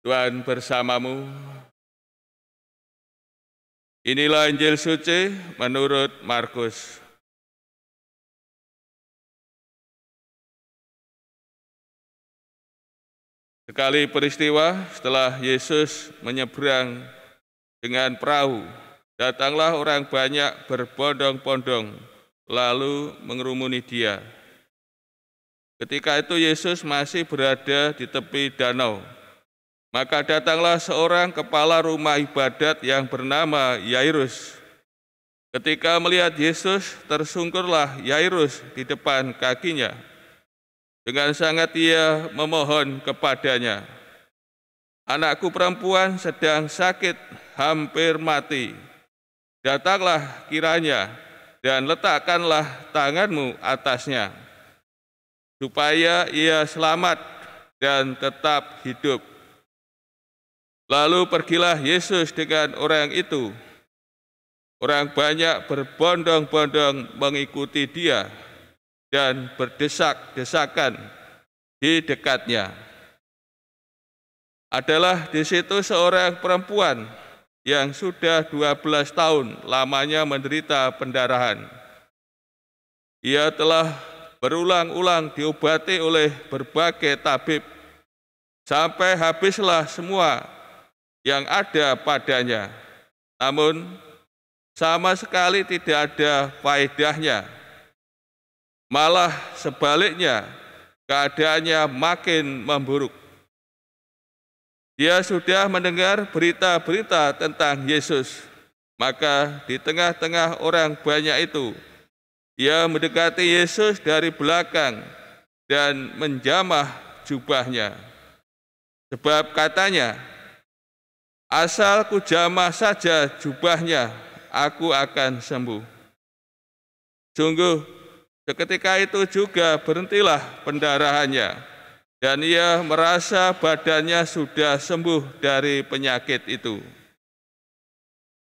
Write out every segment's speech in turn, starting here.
Tuhan bersamamu. Inilah Injil suci menurut Markus. Sekali peristiwa setelah Yesus menyeberang dengan perahu, datanglah orang banyak berbondong-bondong lalu mengerumuni dia. Ketika itu Yesus masih berada di tepi danau. Maka datanglah seorang kepala rumah ibadat yang bernama Yairus. Ketika melihat Yesus, tersungkurlah Yairus di depan kakinya. Dengan sangat ia memohon kepadanya, "Anakku perempuan sedang sakit, hampir mati. Datanglah kiranya dan letakkanlah tanganmu atasnya, supaya ia selamat dan tetap hidup." Lalu pergilah Yesus dengan orang itu. Orang banyak berbondong-bondong mengikuti dia dan berdesak-desakan di dekatnya. Adalah di situ seorang perempuan yang sudah 12 tahun lamanya menderita pendarahan. Ia telah berulang-ulang diobati oleh berbagai tabib, sampai habislah semua yang ada padanya, namun sama sekali tidak ada faedahnya. Malah sebaliknya, keadaannya makin memburuk. Dia sudah mendengar berita-berita tentang Yesus, maka di tengah-tengah orang banyak itu, ia mendekati Yesus dari belakang dan menjamah jubahnya. Sebab katanya, "Asal ku jamah saja jubahnya, aku akan sembuh." Sungguh, seketika itu juga berhentilah pendarahannya, dan ia merasa badannya sudah sembuh dari penyakit itu.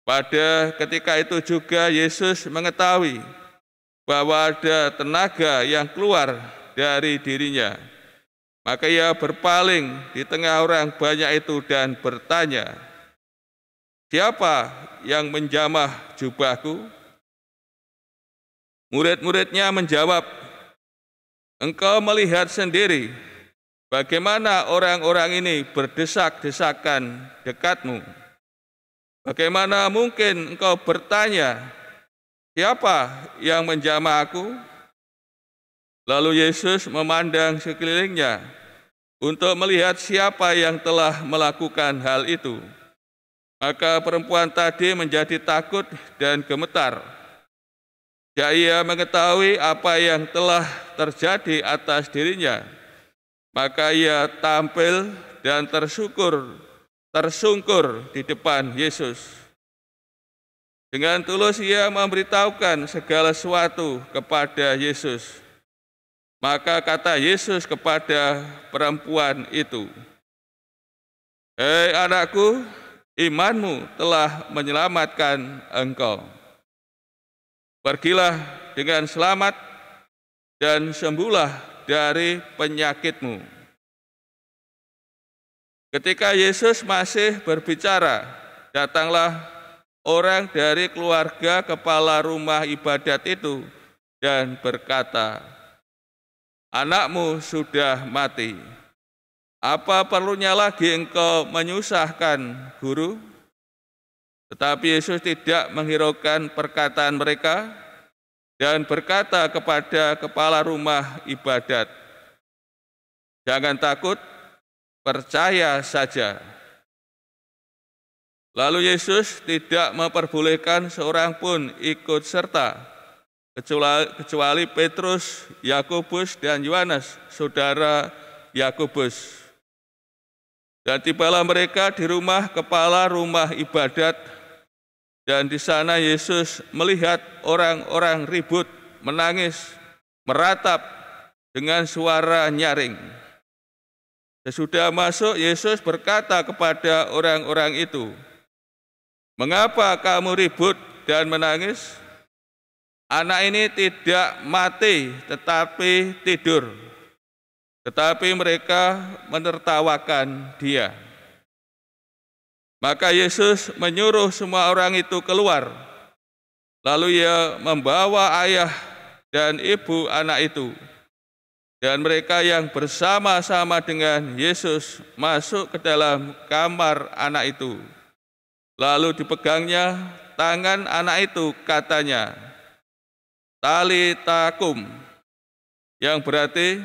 Pada ketika itu juga Yesus mengetahui bahwa ada tenaga yang keluar dari dirinya. Maka ia berpaling di tengah orang banyak itu dan bertanya, "Siapa yang menjamah jubahku?" Murid-muridnya menjawab, "Engkau melihat sendiri bagaimana orang-orang ini berdesak-desakan dekatmu. Bagaimana mungkin engkau bertanya, 'Siapa yang menjamah aku?'" Lalu Yesus memandang sekelilingnya untuk melihat siapa yang telah melakukan hal itu. Maka perempuan tadi menjadi takut dan gemetar. Ya, ia mengetahui apa yang telah terjadi atas dirinya. Maka ia tampil dan tersungkur di depan Yesus. Dengan tulus ia memberitahukan segala sesuatu kepada Yesus. Maka kata Yesus kepada perempuan itu, "Hei anakku, imanmu telah menyelamatkan engkau. Pergilah dengan selamat dan sembuhlah dari penyakitmu." Ketika Yesus masih berbicara, datanglah orang dari keluarga kepala rumah ibadat itu dan berkata, "Anakmu sudah mati. Apa perlunya lagi engkau menyusahkan guru?" Tetapi Yesus tidak menghiraukan perkataan mereka dan berkata kepada kepala rumah ibadat, "Jangan takut, percaya saja." Lalu Yesus tidak memperbolehkan seorang pun ikut serta, kecuali Petrus, Yakobus, dan Yohanes, saudara Yakobus. Dan tibalah mereka di rumah kepala rumah ibadat, dan di sana Yesus melihat orang-orang ribut, menangis, meratap dengan suara nyaring. Sesudah masuk, Yesus berkata kepada orang-orang itu, "Mengapa kamu ribut dan menangis? Anak ini tidak mati, tetapi tidur." Tetapi mereka menertawakan dia. Maka Yesus menyuruh semua orang itu keluar. Lalu ia membawa ayah dan ibu anak itu, dan mereka yang bersama-sama dengan Yesus masuk ke dalam kamar anak itu. Lalu dipegangnya tangan anak itu, katanya, Talita kum, yang berarti,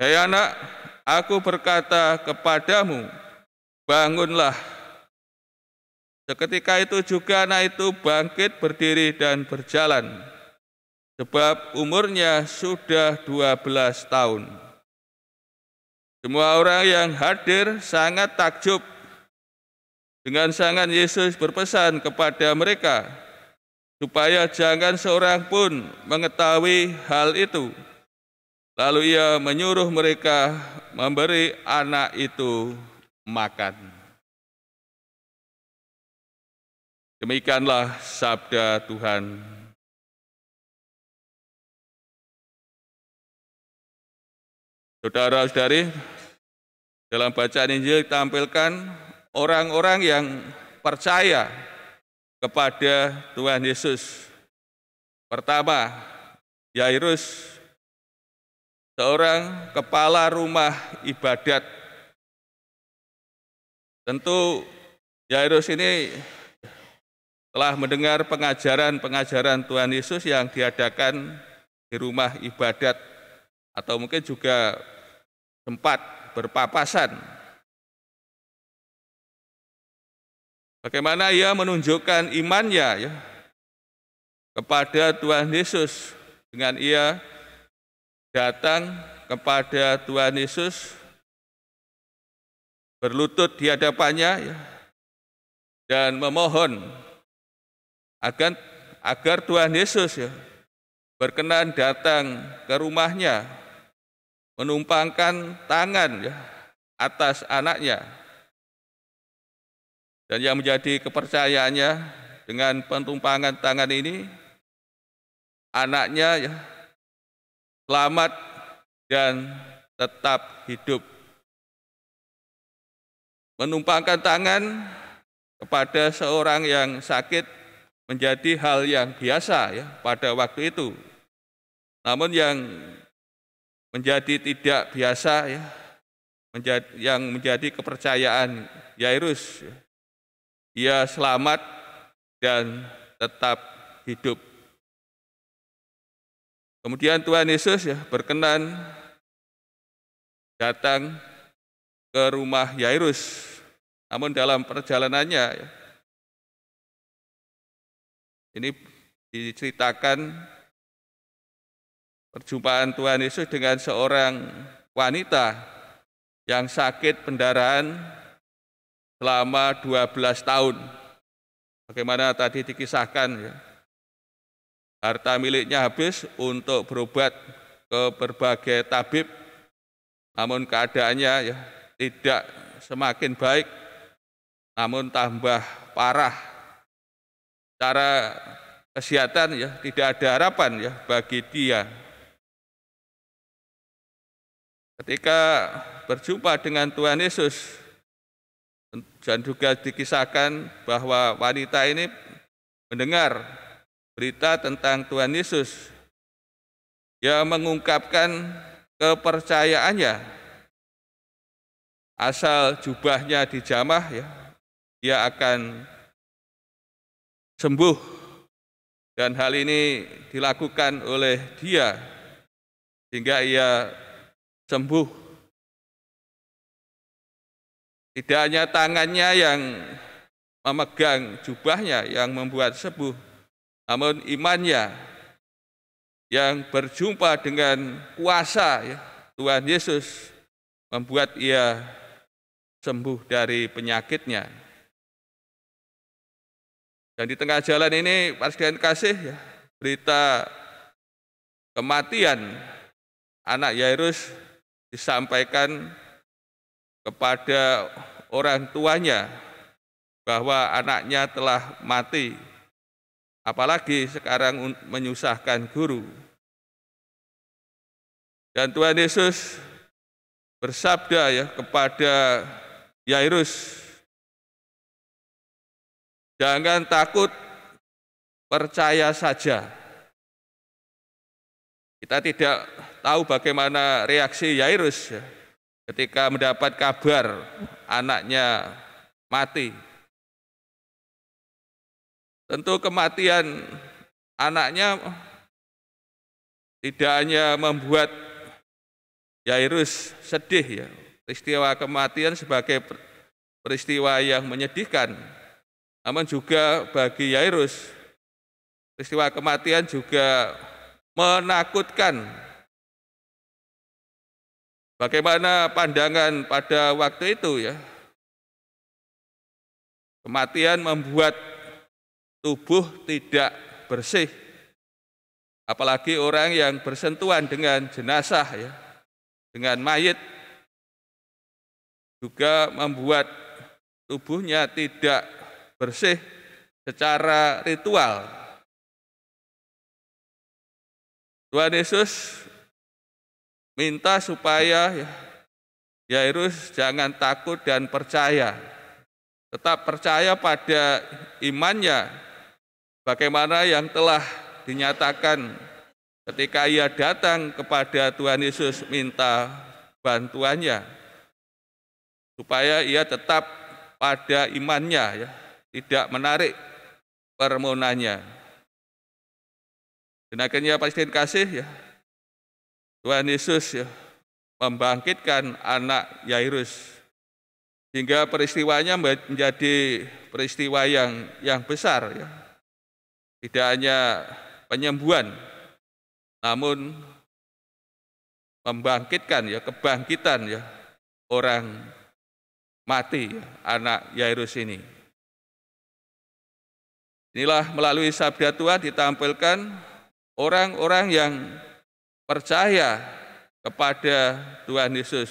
hei anak, aku berkata kepadamu, bangunlah. Seketika itu juga anak itu bangkit berdiri dan berjalan, sebab umurnya sudah 12 tahun. Semua orang yang hadir sangat takjub. Dengan sangat Yesus berpesan kepada mereka, supaya jangan seorang pun mengetahui hal itu. Lalu ia menyuruh mereka memberi anak itu makan. Demikianlah sabda Tuhan. Saudara-saudari, dalam bacaan Injil ditampilkan orang-orang yang percaya kepada Tuhan Yesus. Pertama, Yairus, seorang kepala rumah ibadat. Tentu Yairus ini telah mendengar pengajaran-pengajaran Tuhan Yesus yang diadakan di rumah ibadat, atau mungkin juga sempat berpapasan. Bagaimana ia menunjukkan imannya kepada Tuhan Yesus dengan ia datang kepada Tuhan Yesus, berlutut di hadapannya dan memohon agar Tuhan Yesus berkenan datang ke rumahnya, menumpangkan tangan atas anaknya. Dan yang menjadi kepercayaannya, dengan pentumpangan tangan ini, anaknya selamat dan tetap hidup. Menumpangkan tangan kepada seorang yang sakit menjadi hal yang biasa pada waktu itu. Namun yang menjadi tidak biasa yang menjadi kepercayaan Yairus, ia selamat dan tetap hidup. Kemudian Tuhan Yesus berkenan datang ke rumah Yairus. Namun dalam perjalanannya ini diceritakan perjumpaan Tuhan Yesus dengan seorang wanita yang sakit pendarahan selama 12 tahun. Bagaimana tadi dikisahkan, harta miliknya habis untuk berobat ke berbagai tabib, namun keadaannya tidak semakin baik, namun tambah parah. Secara kesehatan tidak ada harapan bagi dia. Ketika berjumpa dengan Tuhan Yesus, dan juga dikisahkan bahwa wanita ini mendengar berita tentang Tuhan Yesus, ia mengungkapkan kepercayaannya. Asal jubahnya dijamah, ia akan sembuh. Dan hal ini dilakukan oleh dia sehingga ia sembuh. Tidak hanya tangannya yang memegang jubahnya yang membuat sembuh, namun imannya yang berjumpa dengan kuasa Tuhan Yesus membuat ia sembuh dari penyakitnya. Dan di tengah jalan ini, para sekalian kasih, berita kematian anak Yairus disampaikan kepada orang tuanya bahwa anaknya telah mati. Apalagi sekarang menyusahkan guru. Dan Tuhan Yesus bersabda kepada Yairus, Jangan takut, percaya saja. Kita tidak tahu bagaimana reaksi Yairus ketika mendapat kabar anaknya mati. Tentu kematian anaknya tidak hanya membuat Yairus sedih, ya. Peristiwa kematian sebagai peristiwa yang menyedihkan, namun juga bagi Yairus peristiwa kematian juga menakutkan. Bagaimana pandangan pada waktu itu, ya? Kematian membuat tubuh tidak bersih, apalagi orang yang bersentuhan dengan jenazah, ya, dengan mayit, juga membuat tubuhnya tidak bersih secara ritual. Tuhan Yesus minta supaya Yairus jangan takut dan percaya, tetap percaya pada imannya, bagaimana yang telah dinyatakan ketika ia datang kepada Tuhan Yesus minta bantuannya, supaya ia tetap pada imannya, ya, tidak menarik permohonannya. Dan akhirnya Pasien kasih, ya, Tuhan Yesus, ya, membangkitkan anak Yairus, sehingga peristiwanya menjadi peristiwa yang besar, ya. Tidak hanya penyembuhan, namun membangkitkan, ya, kebangkitan, ya, orang mati, ya, anak Yairus ini. Inilah melalui sabda Tuhan ditampilkan orang-orang yang percaya kepada Tuhan Yesus.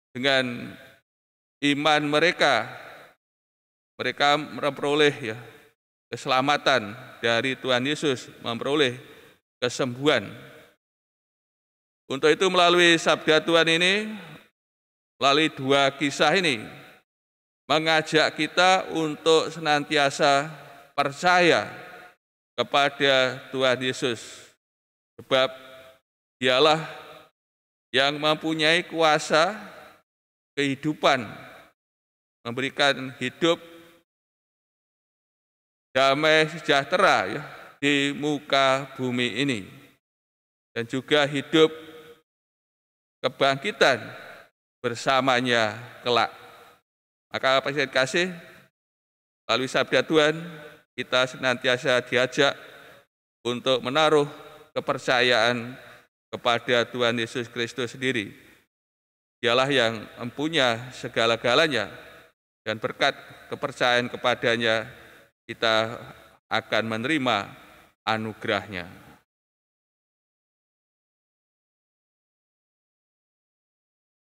Dengan iman mereka memperoleh, ya, keselamatan dari Tuhan Yesus, memperoleh kesembuhan. Untuk itu melalui sabda Tuhan ini, melalui dua kisah ini, mengajak kita untuk senantiasa percaya kepada Tuhan Yesus, sebab Dialah yang mempunyai kuasa kehidupan, memberikan hidup damai sejahtera, ya, di muka bumi ini, dan juga hidup kebangkitan bersamanya kelak. Maka Pasien kasih, melalui sabda Tuhan kita senantiasa diajak untuk menaruh kepercayaan kepada Tuhan Yesus Kristus sendiri. Dialah yang mempunyai segala-galanya, dan berkat kepercayaan kepadanya kita akan menerima anugerahnya.